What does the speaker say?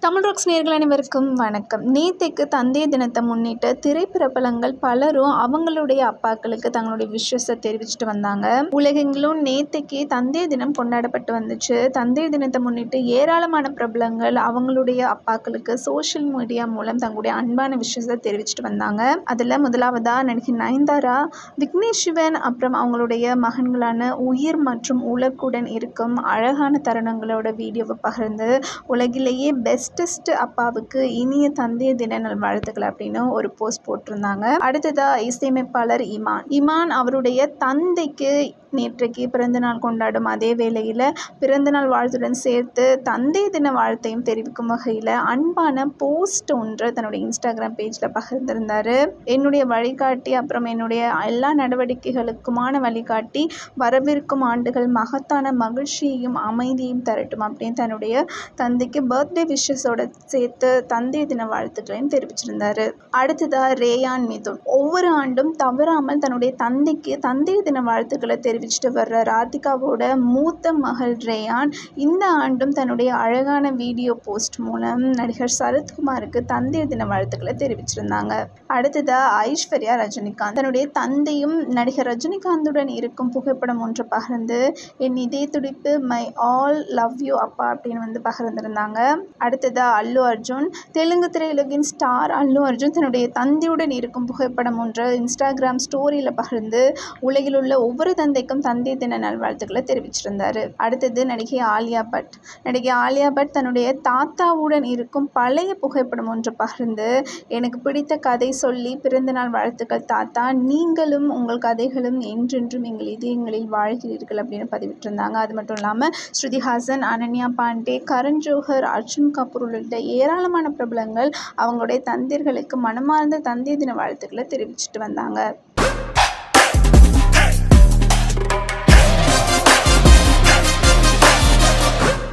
Tamil rocks நேயர்கள் அனைவருக்கும் வணக்கம். நேத்தைக்கு தந்தை தினத்தை முன்னிட்டு திரைப்பிரபலங்கள் பலரும் அவங்களுடைய அப்பாக்களுக்கு தங்களுடைய விஷஸை தெரிவிச்சுட்டு வந்தாங்க. உலகெங்கிலும் நேத்தைக்கு தந்தை தினம் கொண்டாடப்பட்டு வந்துச்சு. தந்தை தினத்தை முன்னிட்டு ஏராளமான பிரபலங்கள் அவங்களுடைய அப்பாக்களுக்கு சோஷியல் மீடியா மூலம் தங்களுடைய அன்பான விஷஸை தெரிவிச்சுட்டு வந்தாங்க. அதில் முதலாவதா நடிகை நயன்தாரா, விக்னேஷ் சிவன், அப்புறம் அவங்களுடைய மகன்களான உயிர் மற்றும் உலக்குடன் இருக்கும் அழகான தருணங்களோட வீடியோவை பகிர்ந்து உலகிலேயே பெஸ்டஸ்ட் அப்பாவுக்கு இனிய தந்தைய தின நல்வாழ்த்துக்கள் அப்படின்னு ஒரு போஸ்ட் போட்டிருந்தாங்க. அடுத்ததா இசையமைப்பாளர் இமான் அவருடைய தந்தைக்கு நேற்றைக்கு பிறந்தநாள் கொண்டாடும் அதே வேளையில் பிறந்தநாள் வாழ்த்துடன் சேர்த்து தந்தை தின வாழ்த்தையும் தெரிவிக்கும் வகையில் அன்பான போஸ்ட் ஒன்று தன்னுடைய இன்ஸ்டாகிராம் பேஜில் பகிர்ந்திருந்தார். என்னுடைய வழிகாட்டி, அப்புறம் என்னுடைய எல்லா நடவடிக்கைகளுக்குமான வழிகாட்டி, வரவிருக்கும் ஆண்டுகள் மகத்தான மகிழ்ச்சியையும் அமைதியையும் தரட்டும் அப்படின்னு தன்னுடைய தந்தைக்கு பர்த்டே விஷஸோட சேர்த்து தந்தை தின வாழ்த்துக்களையும் தெரிவிச்சிருந்தார். அடுத்ததாக ரேயான் மிதுன் ஒவ்வொரு ஆண்டும் தவறாமல் தன்னுடைய தந்தைக்கு தந்தை தின வாழ்த்துக்களை தெரிவிச்சுட்டு வர்ற ராதிகாவோட மூத்த மகள் ரேயான் இந்த ஆண்டும் தன்னுடைய அழகான வீடியோ போஸ்ட் மூலம் நடிகர் சரத்குமாருக்கு தந்தை தின வாழ்த்துக்களை தெரிவிச்சிருந்தாங்க. அடுத்ததா ஐஸ்வர்யா ரஜினிகாந்த் தன்னுடைய தந்தையும் நடிகர் ரஜினிகாந்துடன் இருக்கும் புகைப்படம் ஒன்று பகிர்ந்து என் இதய துடிப்பு மை ஆல் லவ் யூ அப்பா அப்படின்னு பகிர்ந்திருந்தாங்க. அடுத்ததா அல்லு அர்ஜுன் தெலுங்கு திரையுலகின் ஸ்டார் அல்லு அர்ஜுன் தன்னுடைய தந்தையுடன் இருக்கும் புகைப்படம் ஒன்று இன்ஸ்டாகிராம் ஸ்டோரியில் பகிர்ந்து உலகில் உள்ள ஒவ்வொரு தந்தைக்கும் தந்தை தின நல்வாழ்த்துக்களை தெரிவிச்சிருந்தார். அடுத்தது நடிகை ஆலியா பட் தன்னுடைய தாத்தாவுடன் இருக்கும் பழைய புகைப்படம் ஒன்று பகிர்ந்து எனக்கு பிடித்த கதை சொல்லி பிறந்தநாள் வாழ்த்துக்கள் தாத்தா, நீங்களும் உங்கள் கதைகளும் என்றென்றும் எங்கள் இதயங்களில் வாழ்கிறீர்கள் அப்படின்னு பதிவிட்டிருந்தாங்க. அது மட்டும் இல்லாமல் ஸ்ருதிஹாசன், அனன்யா பாண்டே, கரண் ஜோஹர், அர்ஜுன் கபூர் உள்ளிட்ட ஏராளமான பிரபலங்கள் அவங்களுடைய தந்தையர்களுக்கு மனமார்ந்த தந்தை தின வாழ்த்துக்களை தெரிவிச்சிட்டு வந்தாங்க.